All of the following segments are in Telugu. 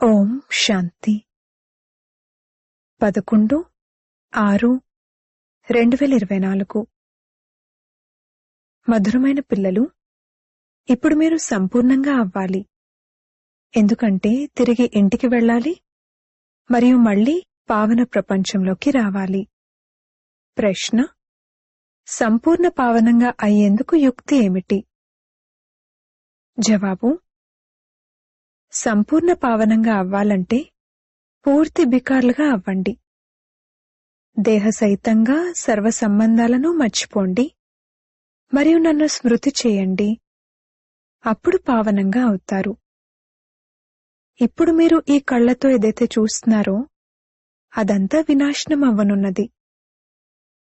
ఓం శాంతి 11/6/2024 మధురమైన పిల్లలు, ఇప్పుడు మీరు సంపూర్ణంగా అవ్వాలి. ఎందుకంటే తిరిగి ఇంటికి వెళ్ళాలి మరియు మళ్ళీ పావన ప్రపంచంలోకి రావాలి. ప్రశ్న: సంపూర్ణ పావనంగా అయ్యేందుకు యుక్తి ఏమిటి? జవాబు: సంపూర్ణ పావనంగా అవ్వాలంటే పూర్తి బికార్లుగా అవ్వండి. దేహసహితంగా సర్వ సంబంధాలను మర్చిపోండి మరియు నన్ను స్మృతి చేయండి. అప్పుడు పావనంగా అవుతారు. ఇప్పుడు మీరు ఈ కళ్లతో ఏదైతే చూస్తున్నారో అదంతా వినాశనం అవ్వనున్నది.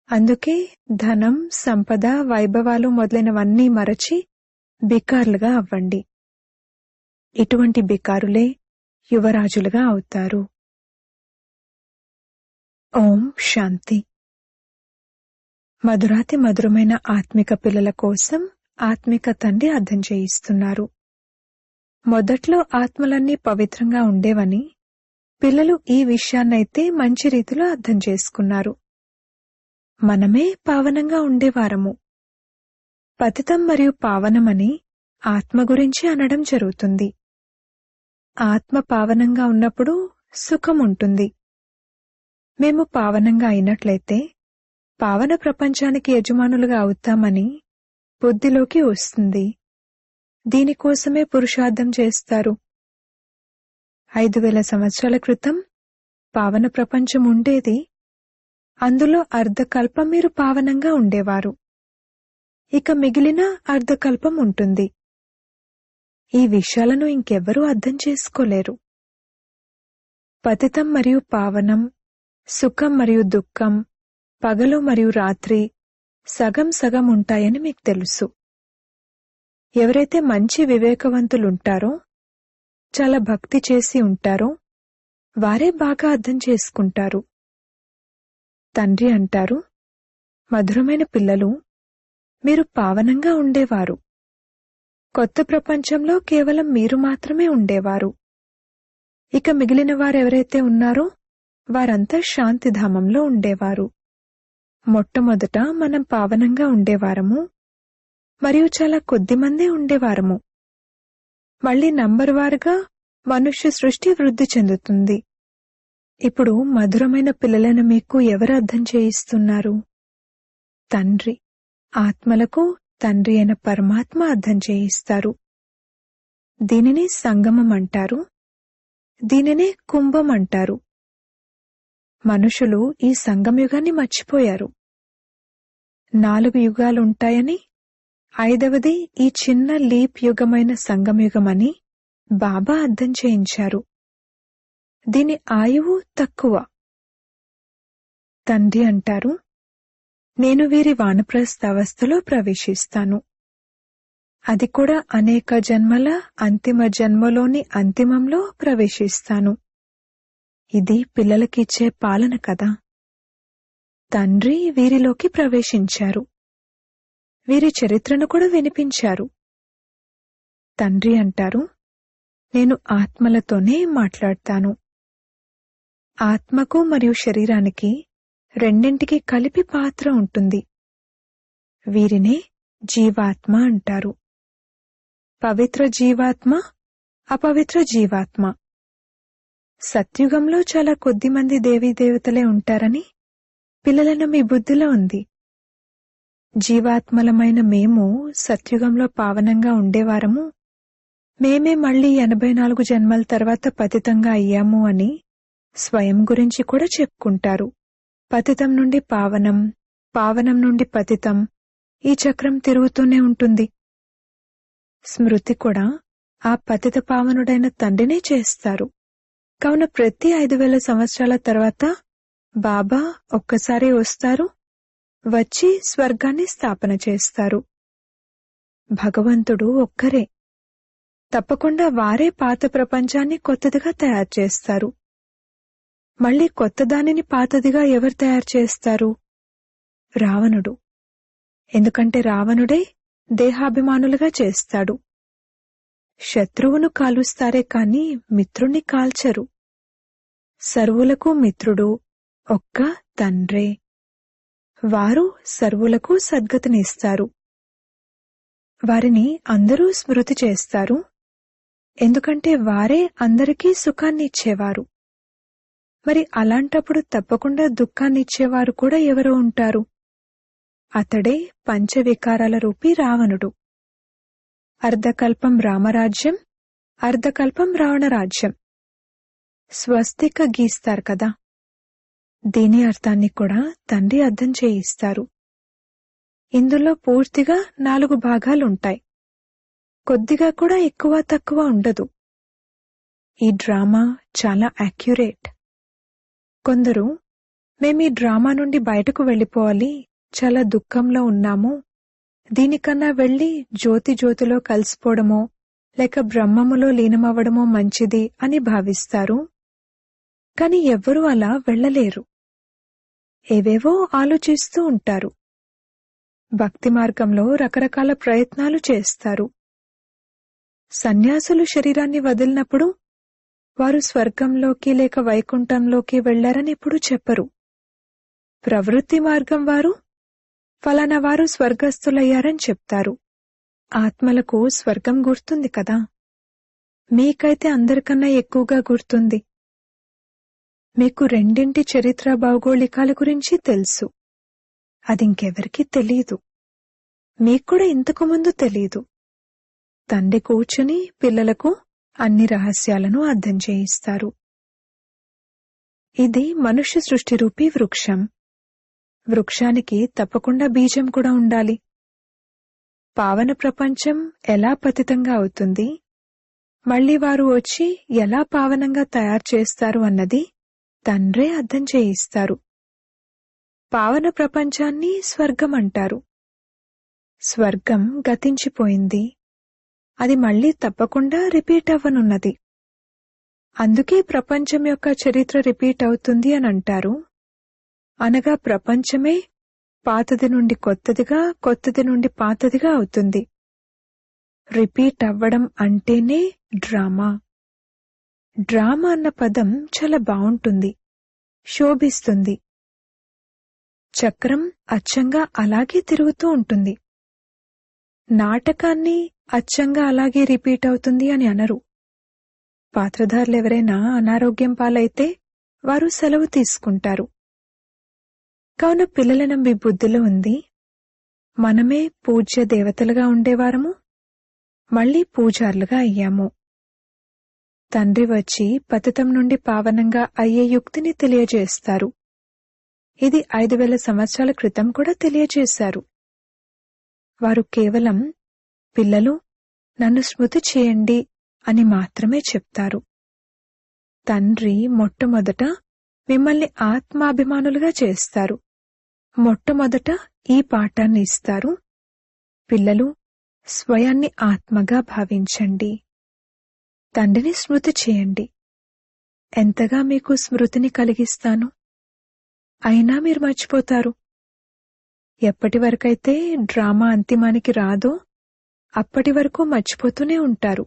అందుకే ధనం, సంపద, వైభవాలు మొదలైనవన్నీ మరచి బికార్లుగా అవ్వండి. ఇటువంటి బికారులే యువరాజులుగా అవుతారు. ఓం శాంతి. మధురాతి మధురమైన ఆత్మిక పిల్లల కోసం ఆత్మిక తండ్రి అర్థం చేయిస్తున్నారు. మొదట్లో ఆత్మలన్నీ పవిత్రంగా ఉండేవని పిల్లలు ఈ విషయాన్నైతే మంచి రీతిలో అర్థం చేసుకున్నారు. మనమే పావనంగా ఉండేవారము. పతితం మరియు పావనమని ఆత్మ గురించి అనడం జరుగుతుంది. ఆత్మ పావనంగా ఉన్నప్పుడు సుఖం ఉంటుంది. మేము పావనంగా అయినట్లయితే పావన ప్రపంచానికి యజమానులుగా అవుతామని బుద్ధిలోకి వస్తుంది. దీనికోసమే పురుషార్థం చేస్తారు. 5000 సంవత్సరాల క్రితం పావన ప్రపంచం ఉండేది. అందులో అర్ధకల్పం మీరు పావనంగా ఉండేవారు. ఇక మిగిలిన అర్ధకల్పం ఉంటుంది. ఈ విషయాలను ఇంకెవ్వరూ అర్థం చేసుకోలేరు. పతితం మరియు పావనం, సుఖం మరియు దుఃఖం, పగలు మరియు రాత్రి సగం సగం ఉంటాయని మీకు తెలుసు. ఎవరైతే మంచి వివేకవంతులుంటారో, చాలా భక్తి చేసి ఉంటారో వారే బాగా అర్థం చేసుకుంటారు. తండ్రి అంటారు, మధురమైన పిల్లలు, మీరు పావనంగా ఉండేవారు. కొత్త ప్రపంచంలో కేవలం మీరు మాత్రమే ఉండేవారు. ఇక మిగిలిన వారెవరైతే ఉన్నారో వారంతా శాంతిధామంలో ఉండేవారు. మొట్టమొదట మనం పావనంగా ఉండేవారము మరియు చాలా కొద్దిమందే ఉండేవారము. మళ్లీ నంబర్వారుగా మనుష్య సృష్టి వృద్ధి చెందుతుంది. ఇప్పుడు మధురమైన పిల్లలను మీకు ఎవరు అర్థం చేయిస్తున్నారు? తండ్రి. ఆత్మలకు తండ్రి అయిన పరమాత్మ అర్థం చేయిస్తారు. దీనిని సంగమం అంటారు. దీనినే కుంభం అంటారు. మనుషులు ఈ సంగమయుగాన్ని మర్చిపోయారు. 4 యుగాలుంటాయని, 5వది ఈ చిన్న లీప్ యుగమైన సంగమయుగమని బాబా అర్థం చేయించారు. దీని ఆయువు తక్కువ. తండ్రి అంటారు, నేను వీరి వానప్రస్థ అవస్థలో ప్రవేశిస్తాను. అది కూడా అనేక జన్మల అంతిమ జన్మలోని అంతిమంలో ప్రవేశిస్తాను. ఇది పిల్లలకిచ్చే పాలన కదా. తండ్రి వీరిలోకి ప్రవేశించారు. వీరి చరిత్రను కూడా వినిపించారు. తండ్రి అంటారు, నేను ఆత్మలతోనే మాట్లాడతాను. ఆత్మకు మరియు శరీరానికి రెండింటికి కలిపి పాత్ర ఉంటుంది. వీరినే జీవాత్మ అంటారు. పవిత్ర జీవాత్మ, అపవిత్ర జీవాత్మ. సత్యుగంలో చాలా కొద్దిమంది దేవీదేవతలే ఉంటారని పిల్లలను మీ బుద్ధిలో ఉంది. జీవాత్మలమైన మేము సత్యుగంలో పావనంగా ఉండేవారము. మేమే మళ్లీ 84 జన్మల తర్వాత పతితంగా అయ్యాము అని స్వయం గురించి కూడా చెప్పుకుంటారు. పతితం నుండి పావనం, పావనం నుండి పతితం, ఈ చక్రం తిరుగుతూనే ఉంటుంది. స్మృతి కూడా ఆ పతిత పావనుడైన తండ్రినే చేస్తారు. కావున ప్రతి 5000 సంవత్సరాల తర్వాత బాబా ఒక్కసారి వస్తారు, వచ్చి స్వర్గాన్ని స్థాపన చేస్తారు. భగవంతుడు ఒక్కరే. తప్పకుండా వారే పాత ప్రపంచాన్ని కొత్తదిగా తయారు చేస్తారు. మళ్లీ కొత్త దానిని పాతదిగా ఎవరు తయారు చేస్తారు? రావణుడు. ఎందుకంటే రావణుడే దేహాభిమానులుగా చేస్తాడు. శత్రువును కాలుస్తారే కాని మిత్రుణ్ణి కాల్చరు. సర్వులకు మిత్రుడు ఒక్క తండ్రే. వారు సర్వులకు సద్గతినిస్తారు. వారిని అందరూ స్మృతి చేస్తారు, ఎందుకంటే వారే అందరికీ సుఖాన్నిచ్చేవారు. మరి అలాంటప్పుడు తప్పకుండా దుఃఖాన్నిచ్చేవారు కూడా ఎవరో ఉంటారు. అతడే పంచవికారాల రూపీ రావణుడు. అర్ధకల్పం రామరాజ్యం, అర్ధకల్పం రావణరాజ్యం. స్వస్తిక గీస్తారు కదా, దీని అర్థాన్ని కూడా తండ్రి అర్థం చేయిస్తారు. ఇందులో పూర్తిగా 4 భాగాలుంటాయి. కొద్దిగా కూడా ఎక్కువ తక్కువ ఉండదు. ఈ డ్రామా చాలా యాక్యురేట్. కొందరు మేమీ డ్రామా నుండి బయటకు వెళ్ళిపోవాలి, చాలా దుఃఖంలో ఉన్నాము, దీనికన్నా వెళ్లి జ్యోతిలో కలిసిపోవడమో లేక బ్రహ్మములో లీనమవ్వడమో మంచిది అని భావిస్తారు. కాని ఎవ్వరూ అలా వెళ్లలేరు. ఏవేవో ఆలోచిస్తూ ఉంటారు. భక్తి మార్గంలో రకరకాల ప్రయత్నాలు చేస్తారు. సన్యాసులు శరీరాన్ని వదిలినప్పుడు వారు స్వర్గంలోకి లేక వైకుంఠంలోకి వెళ్లారని ఎప్పుడూ చెప్పరు. ప్రవృత్తి మార్గం వారు ఫలానా వారు స్వర్గస్థులయ్యారని చెప్తారు. ఆత్మలకు స్వర్గం గుర్తుంది కదా, మీకైతే అందరికన్నా ఎక్కువగా గుర్తుంది. మీకు రెండింటి చరిత్ర భౌగోళికాల గురించి తెలుసు. అదింకెవరికీ తెలీదు. మీక్కూడా ఇంతకు ముందు తెలీదు. తండ్రి కూర్చుని పిల్లలకు అన్ని రహస్యాలను అర్థం చేయిస్తారు. ఇది మనుష్య సృష్టి రూపీ వృక్షం. వృక్షానికి తప్పకుండా బీజం కూడా ఉండాలి. పావన ప్రపంచం ఎలా పతితంగా అవుతుంది, మళ్లీ వారు వచ్చి ఎలా పావనంగా తయారు చేస్తారు అన్నది తండ్రే అర్థం చేయిస్తారు. పావన ప్రపంచాన్ని స్వర్గం అంటారు. స్వర్గం గతించిపోయింది, అది మళ్లీ తప్పకుండా రిపీట్ అవ్వనున్నది. అందుకే ప్రపంచం యొక్క చరిత్ర రిపీట్ అవుతుంది అని అంటారు. అనగా ప్రపంచమే పాతది నుండి కొత్తదిగా, కొత్తది నుండి పాతదిగా అవుతుంది. రిపీట్ అవ్వడం అంటేనే డ్రామా. డ్రామా అన్న పదం చాలా బావుంటుంది, శోభిస్తుంది. చక్రం అచ్చంగా అలాగే తిరుగుతూ ఉంటుంది. నాటకాన్ని అచ్చంగా అలాగే రిపీట్ అవుతుంది అని అనరు. పాత్రధారులెవరైనా అనారోగ్యం పాలైతే వారు సెలవు తీసుకుంటారు. కావున పిల్లల నమ్మి బుద్ధిలో ఉంది, మనమే పూజ్య దేవతలుగా ఉండేవారము, మళ్లీ పూజారులుగా అయ్యాము. తండ్రి వచ్చి పతితం నుండి పావనంగా అయ్యే యుక్తిని తెలియజేస్తారు. ఇది 5000 సంవత్సరాల క్రితం కూడా తెలియజేశారు. వారు కేవలం పిల్లలు నన్ను స్మృతి చేయండి అని మాత్రమే చెప్తారు. తండ్రి మొట్టమొదట మిమ్మల్ని ఆత్మాభిమానులుగా చేస్తారు. మొట్టమొదట ఈ పాఠాన్ని ఇస్తారు, పిల్లలు స్వయాన్ని ఆత్మగా భావించండి, తండ్రిని స్మృతి చేయండి. ఎంతగా మీకు స్మృతిని కలిగిస్తాను, అయినా మీరు మర్చిపోతారు. ఎప్పటి వరకైతే డ్రామా అంతిమానికి రాదో అప్పటి వరకు మర్చిపోతూనే ఉంటారు.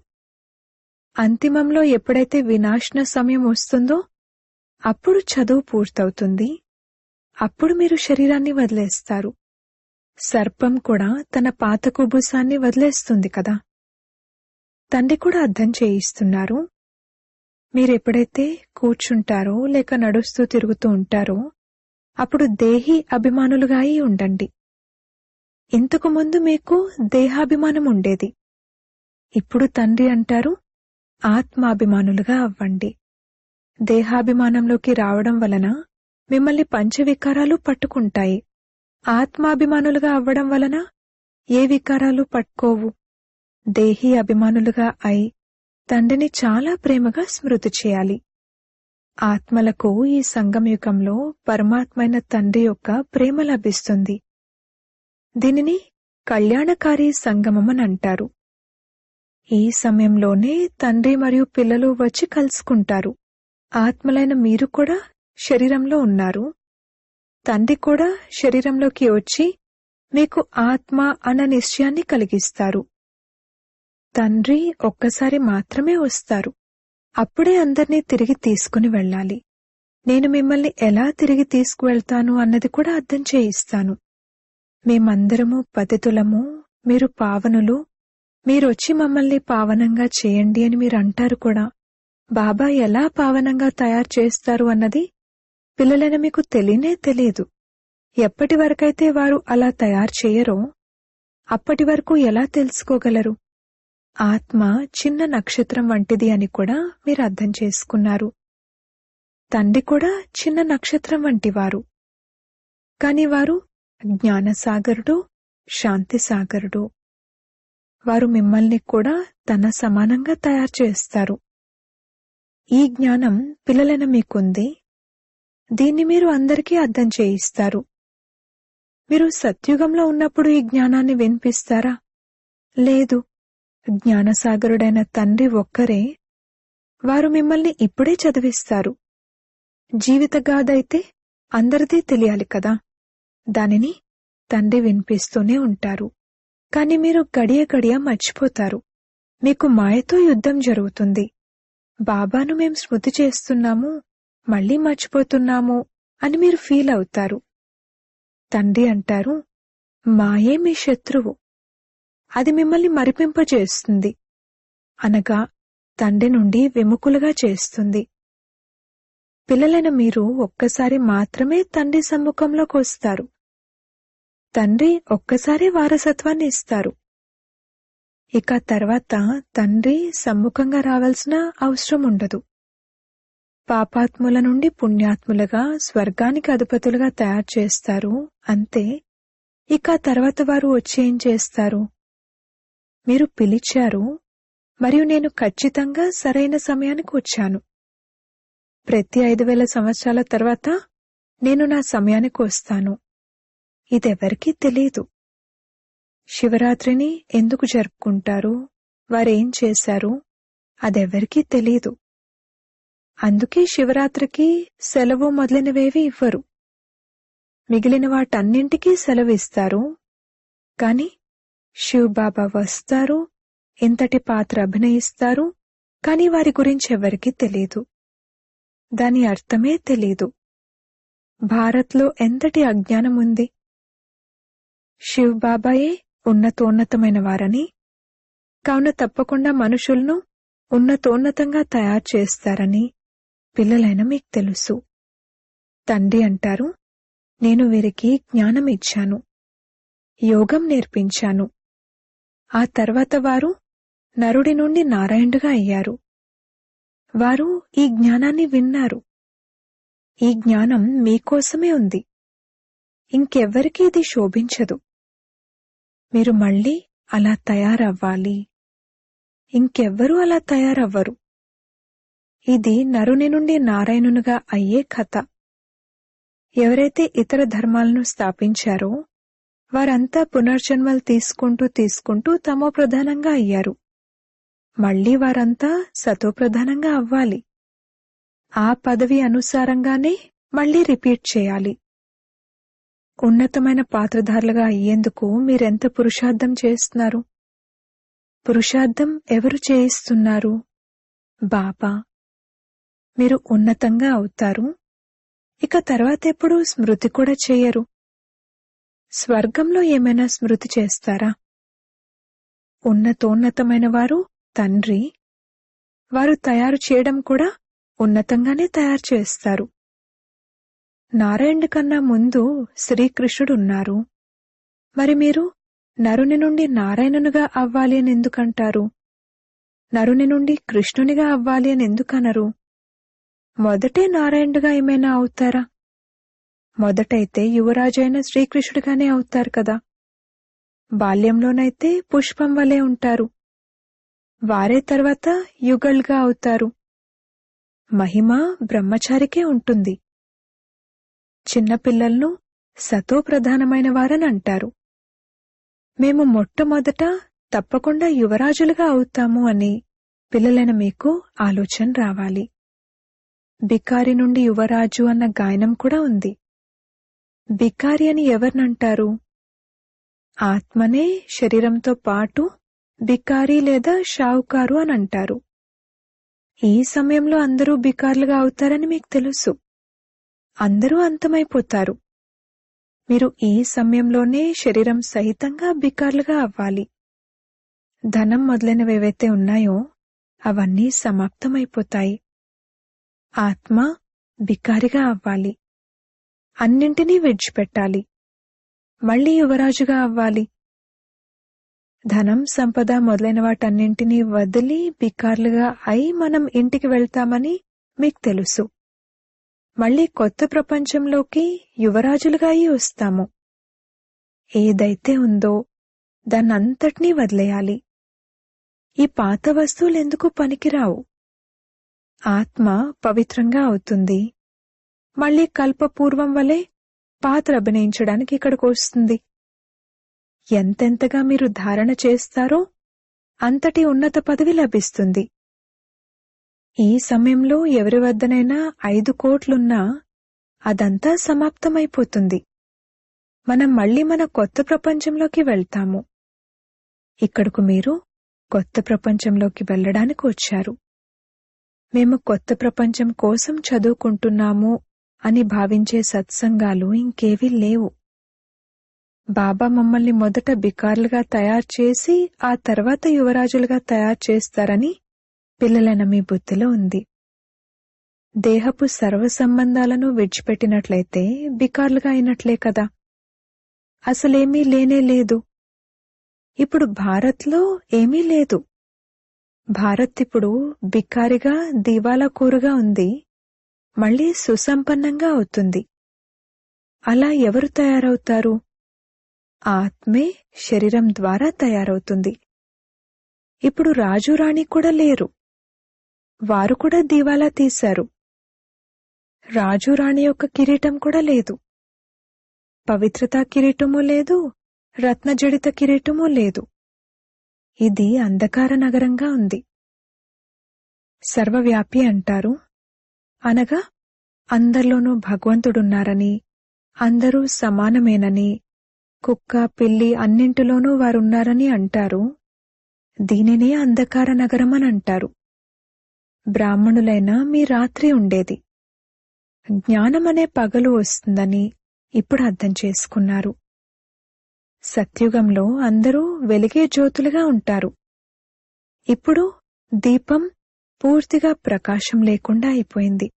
అంతిమంలో ఎప్పుడైతే వినాశన సమయం వస్తుందో అప్పుడు చదువు పూర్తవుతుంది. అప్పుడు మీరు శరీరాన్ని వదిలేస్తారు. సర్పం కూడా తన పాత కుబుసాన్ని వదిలేస్తుంది కదా. తండ్రి కూడా అర్థం చేయిస్తున్నారు, మీరెప్పుడైతే కూర్చుంటారో లేక నడుస్తూ తిరుగుతూ ఉంటారో అప్పుడు దేహీ అభిమానులుగా అయి ఉండండి. ఇంతకు ముందు మీకు దేహాభిమానం ఉండేది. ఇప్పుడు తండ్రి అంటారు, ఆత్మాభిమానులుగా అవ్వండి. దేహాభిమానంలోకి రావడం వలన మిమ్మల్ని పంచవికారాలు పట్టుకుంటాయి. ఆత్మాభిమానులుగా అవ్వడం వలన ఏ వికారాలు పట్టుకోవు. దేహీ అభిమానులుగా అయి తండ్రిని చాలా ప్రేమగా స్మృతి చేయాలి. ఆత్మలకు ఈ సంగమయుగంలో పరమాత్మైన తండ్రి యొక్క ప్రేమ లభిస్తుంది. దీనిని కళ్యాణకారి సంగమమని అంటారు. ఈ సమయంలోనే తండ్రి మరియు పిల్లలు వచ్చి కలుసుకుంటారు. ఆత్మలైన మీరు కూడా శరీరంలో ఉన్నారు. తండ్రి కూడా శరీరంలోకి వచ్చి మీకు ఆత్మ అన్న నిశ్చయాన్ని కలిగిస్తారు. తండ్రి ఒక్కసారి మాత్రమే వస్తారు. అప్పుడే అందర్నీ తిరిగి తీసుకుని వెళ్ళాలి. నేను మిమ్మల్ని ఎలా తిరిగి తీసుకువెళ్తాను అన్నది కూడా అర్థం చేయిస్తాను. మేమందరము పతితులము, మీరు పావనులు, మీరొచ్చి మమ్మల్ని పావనంగా చేయండి అని మీరంటారు కూడా. బాబా ఎలా పావనంగా తయారు చేస్తారు అన్నది పిల్లలైన మీకు తెలియనే తెలియదు. ఎప్పటి వరకైతే వారు అలా తయారు చేయరో అప్పటి వరకు ఎలా తెలుసుకోగలరు? ఆత్మ చిన్న నక్షత్రం వంటిది అని కూడా మీరు అర్థం చేసుకున్నారు. తండ్రి కూడా చిన్న నక్షత్రం వంటివారు. కాని వారు జ్ఞానసాగరుడు, శాంతిసాగరుడు. వారు మిమ్మల్ని కూడా తన సమానంగా తయారు చేస్తారు. ఈ జ్ఞానం పిల్లలైన మీకుంది. దీన్ని మీరు అందరికీ అర్థం చేయిస్తారు. మీరు సత్యుగంలో ఉన్నప్పుడు ఈ జ్ఞానాన్ని వినిపిస్తారా? లేదు. జ్ఞానసాగరుడైన తండ్రి ఒక్కరే. వారు మిమ్మల్ని ఇప్పుడే చదివిస్తారు. జీవితగాథైతే అందరిదీ తెలియాలి కదా. దానిని తండ్రి వినిపిస్తూనే ఉంటారు. కాని మీరు గడియ గడియ మర్చిపోతారు. మీకు మాయతో యుద్ధం జరుగుతుంది. బాబాను మేం స్మృతి చేస్తున్నాము, మళ్లీ మర్చిపోతున్నాము అని మీరు ఫీల్ అవుతారు. తండ్రి అంటారు, మాయే మీ శత్రువు. అది మిమ్మల్ని మరిపింపజేస్తుంది, అనగా తండ్రి నుండి విముఖులుగా చేస్తుంది. పిల్లలైన మీరు ఒక్కసారి మాత్రమే తండ్రి సమ్ముఖంలోకి వస్తారు. తండ్రి ఒక్కసారి వారసత్వాన్ని ఇస్తారు. ఇక తర్వాత తండ్రి సమ్ముఖంగా రావాల్సిన అవసరం ఉండదు. పాపాత్ముల నుండి పుణ్యాత్ములుగా స్వర్గానికి అధిపతులుగా తయారు చేస్తారు. అంతే. ఇక తర్వాత వారు వచ్చి ఏం చేస్తారు? మీరు పిలిచారు, మరియు నేను ఖచ్చితంగా సరైన సమయానికి వచ్చాను. ప్రతి 5000 సంవత్సరాల తర్వాత నేను నా సమయానికి వస్తాను. ఇదెవరికీ తెలీదు. శివరాత్రిని ఎందుకు జరుపుకుంటారు, వారేం చేశారు, అదెవరికీ తెలీదు. అందుకే శివరాత్రికి సెలవు మొదలైనవేవి ఇవ్వరు. మిగిలిన వాటన్నింటికీ సెలవిస్తారు. కాని శివబాబా వస్తారు, ఇంతటి పాత్ర అభినయిస్తారు. కాని వారి గురించి ఎవరికీ తెలీదు. దాని అర్థమే తెలీదు. భారత్లో ఎంతటి అజ్ఞానం ఉంది. శివబాబాయే ఉన్నతోన్నతమైన వారని, కావున తప్పకుండా మనుషులను ఉన్నతోన్నతంగా తయారు చేస్తారని పిల్లలైన మీకు తెలుసు. తండ్రి అంటారు, నేను వీరికి జ్ఞానం ఇచ్చాను, యోగం నేర్పించాను. ఆ తర్వాత వారు నరుడి నుండి నారాయణుడుగా అయ్యారు. వారు ఈ జ్ఞానాన్ని విన్నారు. ఈ జ్ఞానం మీకోసమే ఉంది. ఇంకెవ్వరికీ ఇది శోభించదు. మీరు మళ్ళీ అలా తయారవ్వాలి. ఇంకెవ్వరూ అలా తయారవ్వరు. ఇది నరుని నుండి నారాయణునిగా అయ్యే కథ. ఎవరైతే ఇతర ధర్మాలను స్థాపించారో వారంతా పునర్జన్మలు తీసుకుంటూ తమో ప్రధానంగా అయ్యారు. మళ్లీ వారంతా సతోప్రధానంగా అవ్వాలి. ఆ పదవి అనుసారంగానే మళ్లీ రిపీట్ చేయాలి. ఉన్నతమైన పాత్రధారులుగా అయ్యేందుకు మీరెంత పురుషార్థం చేస్తున్నారు? పురుషార్థం ఎవరు చేయిస్తున్నారు? బాబా. మీరు ఉన్నతంగా అవుతారు. ఇక తర్వాతెప్పుడు స్మృతి కూడా చెయ్యరు. స్వర్గంలో ఏమైనా స్మృతి చేస్తారా? ఉన్నతోన్నతమైన వారు తండ్రి. వారు తయారు చేయడం కూడా ఉన్నతంగానే తయారు చేస్తారు. నారాయణుడి కన్నా ముందు శ్రీకృష్ణుడున్నారు. మరి మీరు నరుని నుండి నారాయణునిగా అవ్వాలి అని ఎందుకంటారు? నరుని నుండి కృష్ణునిగా అవ్వాలి అని ఎందుకనరు? మొదటే నారాయణుడిగా ఏమైనా అవుతారా? మొదటైతే యువరాజైన శ్రీకృష్ణుడిగానే అవుతారు కదా. బాల్యంలోనైతే పుష్పం వలె ఉంటారు. వారే తర్వాత యుగల్గా అవుతారు. మహిమ బ్రహ్మచారికే ఉంటుంది. చిన్నపిల్లలను సతోప్రధానమైన వారని అంటారు. మేము మొట్టమొదట తప్పకుండా యువరాజులుగా అవుతాము అని పిల్లలైన మీకు ఆలోచన రావాలి. బికారి నుండి యువరాజు అన్న గాయనం కూడా ఉంది. బికారి అని ఎవరినంటారు? ఆత్మనే శరీరంతో పాటు బికారి లేదా షావుకారు అని అంటారు. ఈ సమయంలో అందరూ బికార్లుగా అవుతారని మీకు తెలుసు. అందరూ అంతమైపోతారు. మీరు ఈ సమయంలోనే శరీరం సహితంగా బికార్లుగా అవ్వాలి. ధనం మొదలైనవేవైతే ఉన్నాయో అవన్నీ సమాప్తమైపోతాయి. ఆత్మ బికారిగా అవ్వాలి. అన్నింటినీ విడిచిపెట్టాలి. మళ్ళీ యువరాజుగా అవ్వాలి. ధనం, సంపద మొదలైన వాటన్నింటినీ వదిలి బికార్లుగా అయి మనం ఇంటికి వెళ్తామని మీకు తెలుసు. మళ్ళీ కొత్త ప్రపంచంలోకి యువరాజులుగా అయి వస్తాము. ఏదైతే ఉందో దాన్నంతటినీ వదిలేయాలి. ఈ పాత వస్తువులెందుకు పనికిరావు. ఆత్మ పవిత్రంగా అవుతుంది. మళ్ళీ కల్పపూర్వం వలె పాత్ర అభినయించడానికి ఇక్కడికి వస్తుంది. ఎంతెంతగా మీరు ధారణ చేస్తారో అంతటి ఉన్నత పదవి లభిస్తుంది. ఈ సమయంలో ఎవరి వద్దనైనా 5 కోట్లున్నా అదంతా సమాప్తమైపోతుంది. మనం మళ్ళీ మన కొత్త ప్రపంచంలోకి వెళ్తాము. ఇక్కడకు మీరు కొత్త ప్రపంచంలోకి వెళ్ళడానికి వచ్చారు. మేము కొత్త ప్రపంచం కోసం చదువుకుంటున్నాము అని భావించే సత్సంగాలు ఇంకేవీ లేవు. బాబా మమ్మల్ని మొదట బికార్లుగా తయారు చేసి ఆ తర్వాత యువరాజులుగా తయారు చేస్తారని పిల్లలైన మీ బుద్ధిలో ఉంది. దేహపు సర్వ సంబంధాలను విడిచిపెట్టినట్లయితే బికార్లుగా అయినట్లే కదా. అసలేమీ లేనే లేదు. ఇప్పుడు భారత్లో ఏమీ లేదు. భారత్ ఇప్పుడు బికారిగా దివాలాకోరుగా ఉంది. మళ్ళీ సుసంపన్నంగా అవుతుంది. అలా ఎవరు తయారవుతారు? ఆత్మే శరీరం ద్వారా తయారవుతుంది. ఇప్పుడు రాజు రాణి కూడా లేరు. వారు కూడా దివాలా తీశారు. రాజు రాణి యొక్క కిరీటం కూడా లేదు. పవిత్రతా కిరీటమూ లేదు, రత్నజడిత కిరీటమూ లేదు. ఇది అంధకార నగరంగా ఉంది. సర్వవ్యాపి అంటారు, అనగా అందరిలోనూ భగవంతుడున్నారని, అందరూ సమానమేనని, కుక్క, పిల్లి అన్నింటిలోనూ వారున్నారని అంటారు. దీనినే అంధకార నగరమని అంటారు. బ్రాహ్మణులైన మీ రాత్రి ఉండేది. జ్ఞానమనే పగలు వస్తుందని ఇప్పుడు అర్థం చేసుకున్నారు. సత్యుగంలో అందరూ వెలిగే జ్యోతులుగా ఉంటారు. ఇప్పుడు దీపం పూర్తిగా ప్రకాశం లేకుండా అయిపోయింది.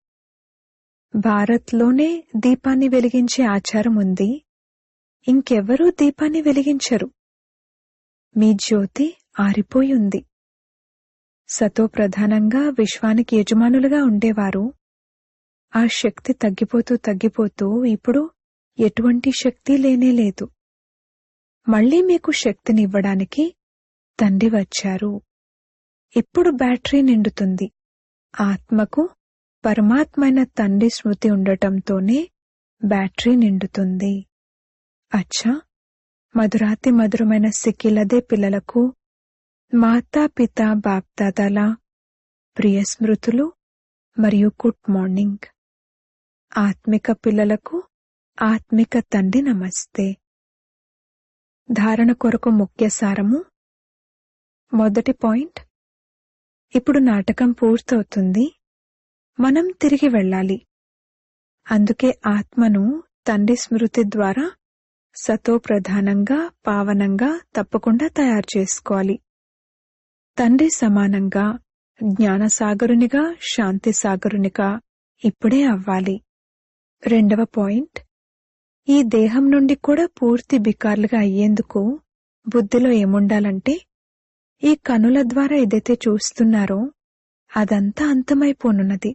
భారత్లోనే దీపాన్ని వెలిగించే ఆచారం ఉంది. ఇంకెవ్వరూ దీపాన్ని వెలిగించరు. మీ జ్యోతి ఆరిపోయి ఉంది. సతో ప్రధానంగా విశ్వానికి యజమానులుగా ఉండేవారు. ఆ శక్తి తగ్గిపోతూ ఇప్పుడు ఎటువంటి శక్తి లేనేలేదు. మళ్లీ మీకు శక్తినివ్వడానికి తండ్రి వచ్చారు. ఇప్పుడు బ్యాటరీ నిండుతుంది. ఆత్మకు పరమాత్మైన తండ్రి స్మృతి ఉండటంతోనే బ్యాటరీ నిండుతుంది. అచ్చా, మధురాతి మధురమైన సిక్కిలదే పిల్లలకు మాతా పిత బాప్దాదాల ప్రియ స్మృతులు మరియు గుడ్ మార్నింగ్. ఆత్మిక పిల్లలకు ఆత్మిక తండ్రి నమస్తే. ధారణ కొరకు ముఖ్య సారము. మొదటి పాయింట్, ఇప్పుడు నాటకం పూర్తవుతుంది. మనం తిరిగి వెళ్ళాలి. అందుకే ఆత్మను తండ్రి స్మృతి ద్వారా సతో ప్రధానంగా, పావనంగా తప్పకుండా తయారు చేసుకోవాలి. తండ్రి సమానంగా, జ్ఞానసాగరునిగా, శాంతి సాగరునిగా ఇప్పుడే అవ్వాలి. రెండవ పాయింట్, ఈ దేహం నుండి కూడా పూర్తి బికార్లుగా అయ్యేందుకు బుద్ధిలో ఏముండాలంటే, ఈ కనుల ద్వారా ఏదైతే చూస్తున్నారో అదంతా అంతమైపోనున్నది.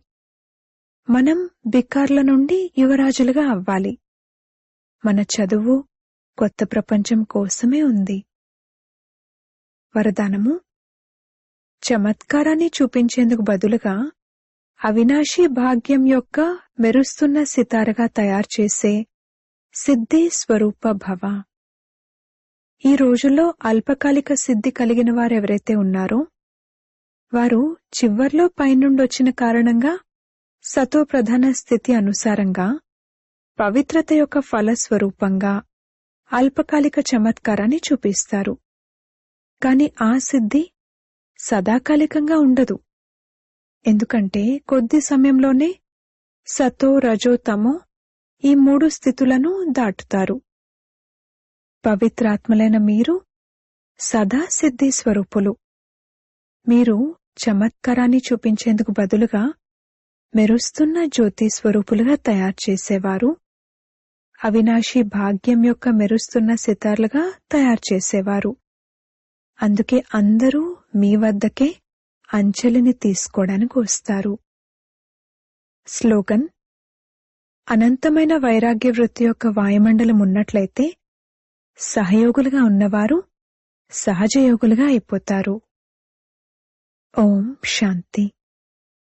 మనం బికార్ల నుండి యువరాజులుగా అవ్వాలి. మన చదువు కొత్త ప్రపంచం కోసమే ఉంది. వరదానము: చమత్కారాన్ని చూపించేందుకు బదులుగా అవినాశీ భాగ్యం యొక్క మెరుస్తున్న సితారగా తయారుచేసే సిద్ధి స్వరూప భవ. ఈ రోజుల్లో అల్పకాలిక సిద్ధి కలిగిన వారెవరైతే ఉన్నారో వారు చివర్లో పైనుండొచ్చిన కారణంగా సతో ప్రధాన స్థితి అనుసారంగా పవిత్రత యొక్క ఫలస్వరూపంగా అల్పకాలిక చమత్కారాన్ని చూపిస్తారు. కాని ఆ సిద్ధి సదాకాలికంగా ఉండదు. ఎందుకంటే కొద్ది సమయంలోనే సతో రజో తమో ఈ 3 స్థితులను దాటుతారు. పవిత్రాత్మలైన మీరు సదా సిద్ధి స్వరూపులు. మీరు చమత్కారాన్ని చూపించేందుకు బదులుగా మెరుస్తున్న జ్యోతి స్వరూపులుగా తయారుచేసేవారు, అవినాశి భాగ్యం యొక్క మెరుస్తున్న సితార్లుగా తయారుచేసేవారు. అందుకే అందరూ మీ వద్దకే అంజలిని తీసుకోవడానికి వస్తారు. స్లోగన్: అనంతమైన వైరాగ్య వృత్తి యొక్క వాయుమండలం ఉన్నట్లయితే సహయోగులుగా ఉన్నవారు సహజయోగులుగా అయిపోతారు. ఓం శాంతి.